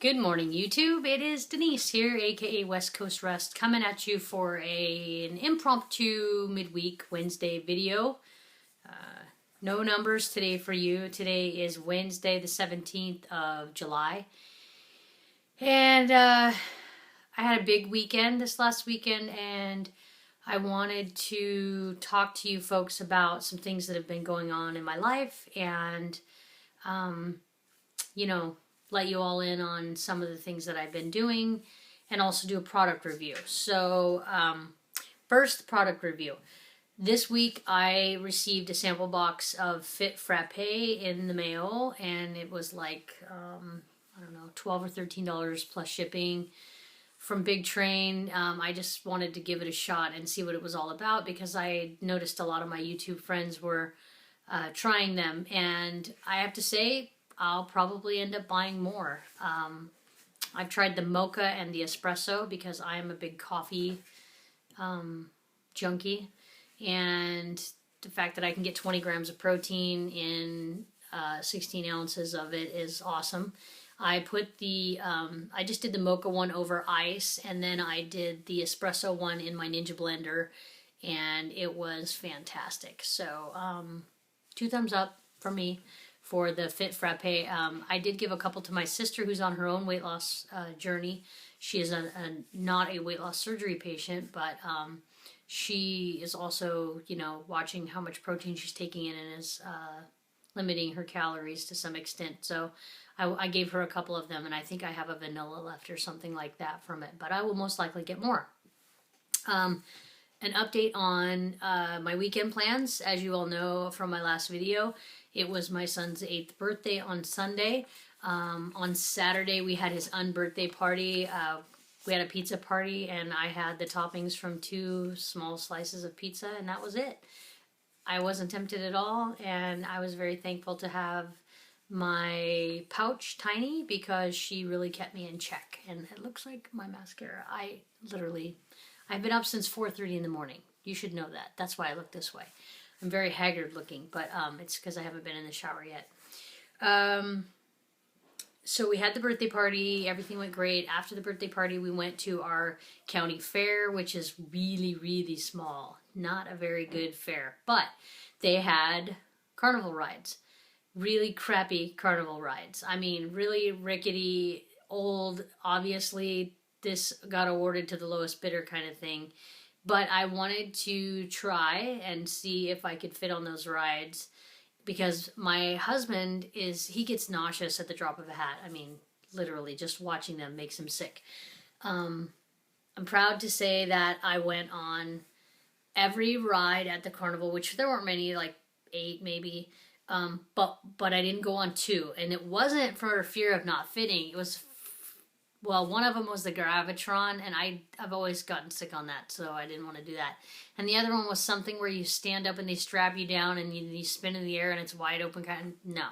Good morning, YouTube. It is Denise here, aka West Coast Rest, coming at you for an impromptu midweek Wednesday video. No numbers today for you. Today is Wednesday, the 17th of July. And I had a big weekend this last weekend, and I wanted to talk to you folks about some things that have been going on in my life and, let you all in on some of the things that I've been doing and also do a product review. So, first, product review. This week I received a sample box of Fit Frappe in the mail, and it was like, $12 or $13 plus shipping from Big Train. I just wanted to give it a shot and see what it was all about because I noticed a lot of my YouTube friends were trying them, and I have to say, I'll probably end up buying more. I've tried the mocha and the espresso because I'm a big coffee junkie. And the fact that I can get 20 grams of protein in 16 ounces of it is awesome. I put I just did the mocha one over ice, and then I did the espresso one in my Ninja blender, and it was fantastic. So, 2 thumbs up for me for the Fit Frappe. I did give a couple to my sister who's on her own weight loss journey. She is not a weight loss surgery patient, but she is also, watching how much protein she's taking in and is limiting her calories to some extent. So I gave her a couple of them, and I think I have a vanilla left or something like that from it, but I will most likely get more. An update on my weekend plans. As you all know from my last video, it was my son's 8th birthday on Sunday. On Saturday, we had his unbirthday party. We had a pizza party, and I had the toppings from 2 small slices of pizza, and that was it. I wasn't tempted at all, and I was very thankful to have my pouch tiny because she really kept me in check. And it looks like my mascara. I've been up since 4:30 in the morning. You should know that. That's why I look this way. I'm very haggard looking, but it's because I haven't been in the shower yet. So we had the birthday party. Everything went great. After the birthday party, we went to our county fair, which is really, really small. Not a very good fair. But they had carnival rides. Really crappy carnival rides. I mean, really rickety, old. Obviously, this got awarded to the lowest bidder kind of thing. But I wanted to try and see if I could fit on those rides because my husband he gets nauseous at the drop of a hat. I mean, literally, just watching them makes him sick. I'm proud to say that I went on every ride at the carnival, which there weren't many, like 8 maybe. But I didn't go on 2, and it wasn't for fear of not fitting. It was, one of them was the Gravitron, and I've always gotten sick on that, so I didn't want to do that. And the other one was something where you stand up and they strap you down and you spin in the air and it's wide open kind of, no.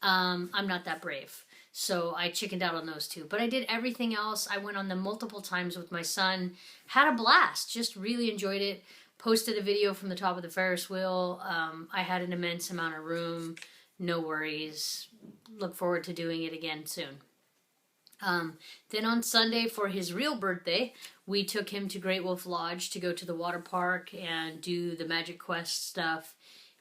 I'm not that brave. So I chickened out on those 2. But I did everything else. I went on them multiple times with my son. Had a blast. Just really enjoyed it. Posted a video from the top of the Ferris wheel. I had an immense amount of room. No worries. Look forward to doing it again soon. Then on Sunday for his real birthday, we took him to Great Wolf Lodge to go to the water park and do the Magic Quest stuff.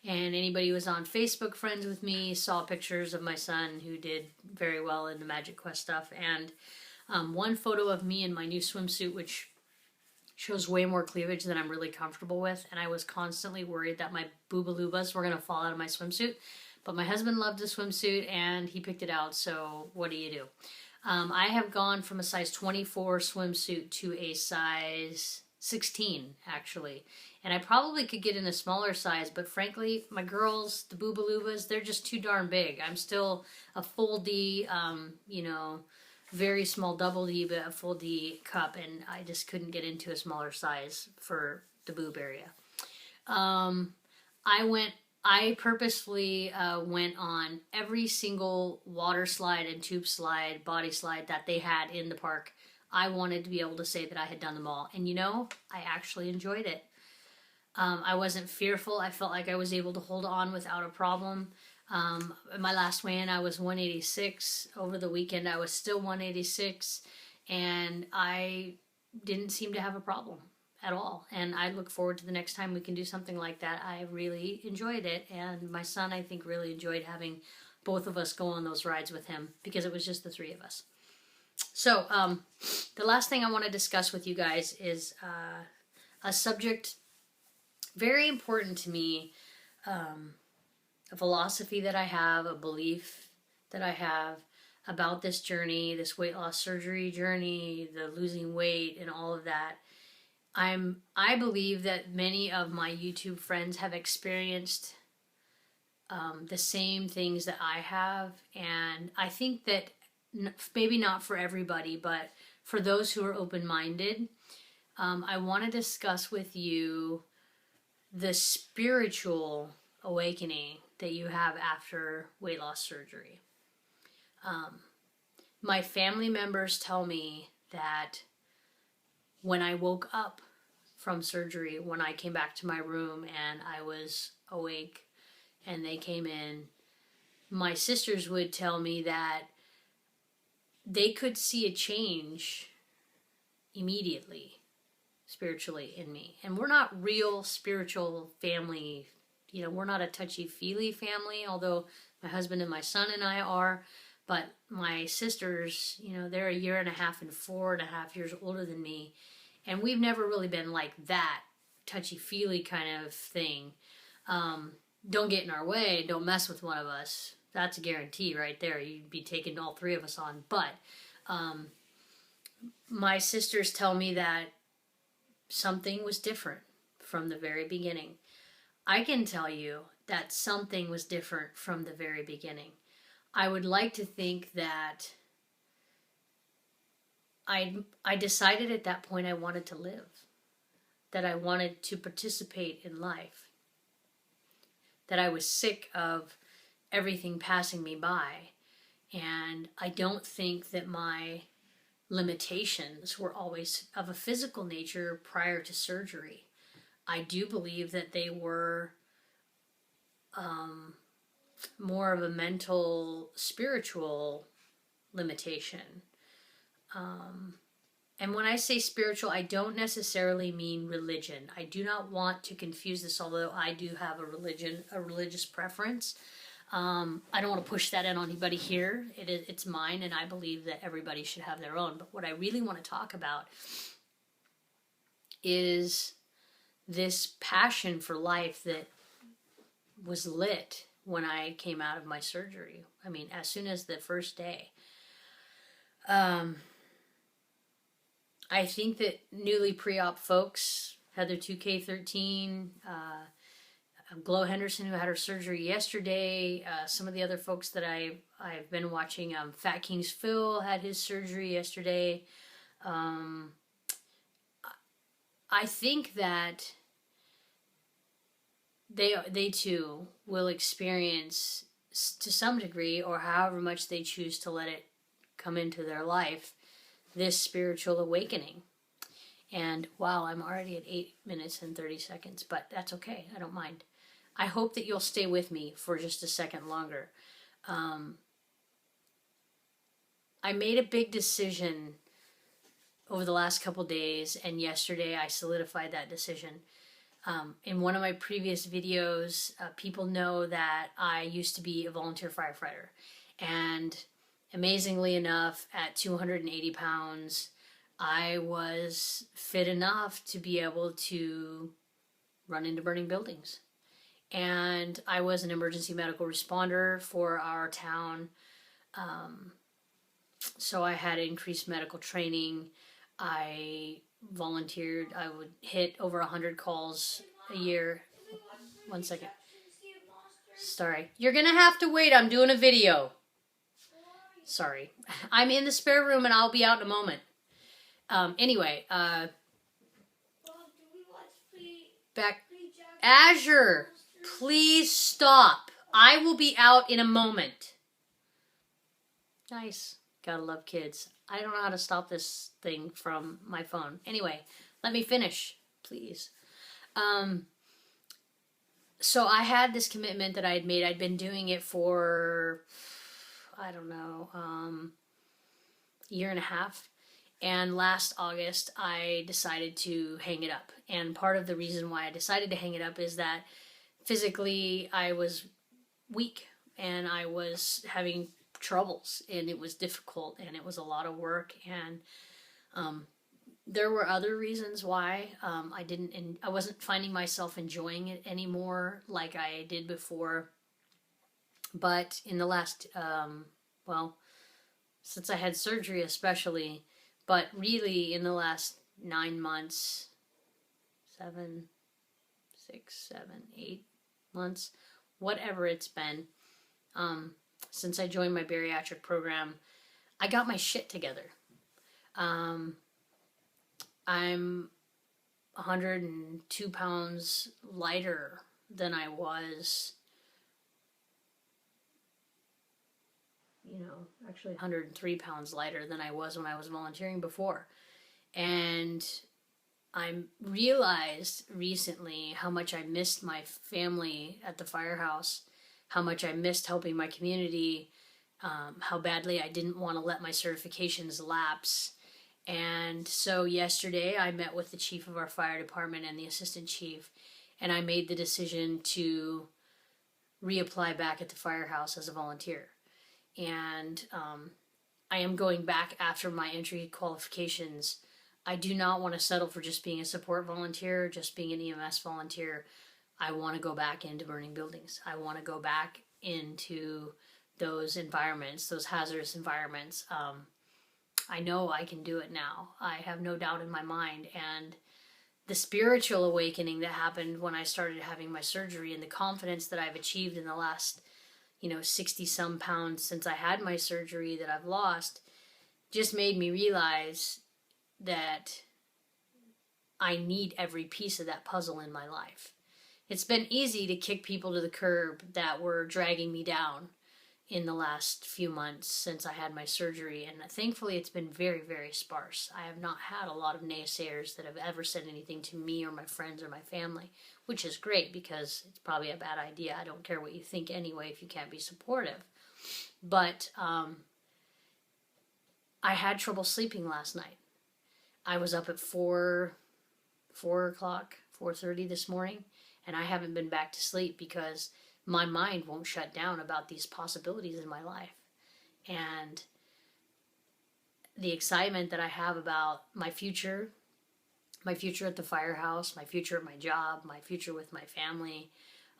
And anybody who was on Facebook friends with me saw pictures of my son who did very well in the Magic Quest stuff. And one photo of me in my new swimsuit, which shows way more cleavage than I'm really comfortable with. And I was constantly worried that my boobalubas were going to fall out of my swimsuit. But my husband loved the swimsuit and he picked it out, so what do you do? I have gone from a size 24 swimsuit to a size 16, actually. And I probably could get in a smaller size, but frankly, my girls, the boobalubas, they're just too darn big. I'm still a full D, very small double D, but a full D cup, and I just couldn't get into a smaller size for the boob area. I purposefully went on every single water slide and tube slide, body slide that they had in the park. I wanted to be able to say that I had done them all. And I actually enjoyed it. I wasn't fearful. I felt like I was able to hold on without a problem. My last weigh-in, I was 186. Over the weekend, I was still 186, and I didn't seem to have a problem at all. And I look forward to the next time we can do something like that. I really enjoyed it, and my son, I think, really enjoyed having both of us go on those rides with him because it was just the three of us. So, the last thing I want to discuss with you guys is a subject very important to me, a philosophy that I have, a belief that I have about this journey, this weight loss surgery journey, the losing weight and all of that. I believe that many of my YouTube friends have experienced the same things that I have, and I think that maybe not for everybody, but for those who are open-minded, I want to discuss with you the spiritual awakening that you have after weight loss surgery. My family members tell me that when I woke up from surgery, when I came back to my room and I was awake and they came in, my sisters would tell me that they could see a change immediately spiritually in me. And we're not real spiritual family. You know, we're not a touchy-feely family, although my husband and my son and I are. But my sisters, you know, they're 1.5 years and 4.5 years older than me. And we've never really been like that touchy-feely kind of thing. Don't get in our way. Don't mess with one of us. That's a guarantee right there. You'd be taking all three of us on. But my sisters tell me that something was different from the very beginning. I can tell you that something was different from the very beginning. I would like to think that I decided at that point I wanted to live, that I wanted to participate in life, that I was sick of everything passing me by, and I don't think that my limitations were always of a physical nature prior to surgery. I do believe that they were more of a mental, spiritual limitation. And when I say spiritual, I don't necessarily mean religion. I do not want to confuse this, although I do have a religious preference. I don't want to push that in on anybody here. It's mine, and I believe that everybody should have their own. But what I really want to talk about is this passion for life that was lit when I came out of my surgery. I mean, as soon as the first day. I think that newly pre-op folks, Heather 2K13, Glow Henderson, who had her surgery yesterday, some of the other folks that I've been watching, Fat King's Phil had his surgery yesterday. I think that they too will experience, to some degree, or however much they choose to let it come into their life, this spiritual awakening. And wow, I'm already at 8 minutes and 30 seconds, but that's okay. I don't mind. I hope that you'll stay with me for just a second longer. I made a big decision over the last couple days, and yesterday I solidified that decision. In one of my previous videos, people know that I used to be a volunteer firefighter. And amazingly enough, at 280 pounds, I was fit enough to be able to run into burning buildings. And I was an emergency medical responder for our town. So I had increased medical training. I volunteered. I would hit over 100 calls a year. 1 second. Sorry. You're going to have to wait. I'm doing a video. Sorry. I'm in the spare room and I'll be out in a moment. Anyway, back. Azure, please stop. I will be out in a moment. Nice. Gotta love kids. I don't know how to stop this thing from my phone. Anyway, let me finish, please. So I had this commitment that I had made. I'd been doing it for, I don't know, year and a half. And last August, I decided to hang it up. And part of the reason why I decided to hang it up is that physically I was weak and I was having troubles and it was difficult and it was a lot of work. And there were other reasons why I wasn't finding myself enjoying it anymore like I did before. But in the last, since I had surgery especially, but really in the last 9 months, 7, 6, 7, 8 months, whatever it's been, since I joined my bariatric program, I got my shit together. I'm 102 pounds lighter than I was, actually 103 pounds lighter than I was when I was volunteering before. And I realized recently how much I missed my family at the firehouse, how much I missed helping my community, how badly I didn't want to let my certifications lapse. And so yesterday I met with the chief of our fire department and the assistant chief, and I made the decision to reapply back at the firehouse as a volunteer. And I am going back after my entry qualifications. I do not want to settle for just being a support volunteer, just being an EMS volunteer. I want to go back into burning buildings. I want to go back into those environments, those hazardous environments. I know I can do it now. I have no doubt in my mind. And the spiritual awakening that happened when I started having my surgery and the confidence that I've achieved in the last 60 some pounds since I had my surgery that I've lost just made me realize that I need every piece of that puzzle in my life. It's been easy to kick people to the curb that were dragging me down in the last few months since I had my surgery, and thankfully it's been very, very sparse. I have not had a lot of naysayers that have ever said anything to me or my friends or my family, which is great because it's probably a bad idea. I don't care what you think anyway if you can't be supportive. But I had trouble sleeping last night. I was up at 4 o'clock, 4:30 this morning, and I haven't been back to sleep because my mind won't shut down about these possibilities in my life. And the excitement that I have about my future at the firehouse, my future at my job, my future with my family.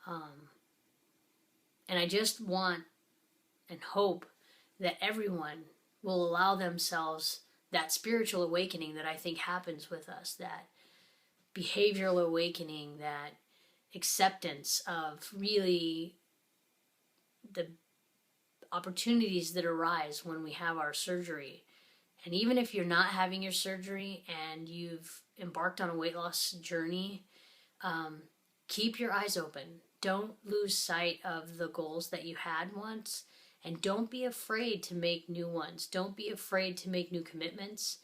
And I just want and hope that everyone will allow themselves that spiritual awakening that I think happens with us, that behavioral awakening, that acceptance of really the opportunities that arise when we have our surgery. And even if you're not having your surgery and you've embarked on a weight loss journey, keep your eyes open. Don't lose sight of the goals that you had once, and don't be afraid to make new ones. Don't be afraid to make new commitments.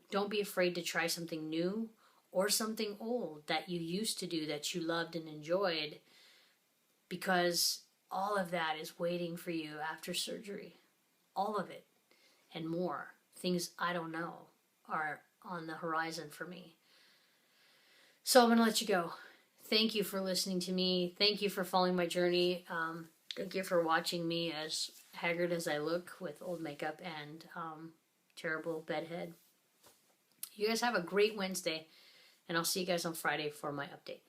Don't be afraid to try something new or something old that you used to do that you loved and enjoyed, because all of that is waiting for you after surgery. All of it and more. Things I don't know are on the horizon for me. So I'm going to let you go. Thank you for listening to me. Thank you for following my journey. Thank you for watching me as haggard as I look with old makeup and terrible bedhead. You guys have a great Wednesday, and I'll see you guys on Friday for my update.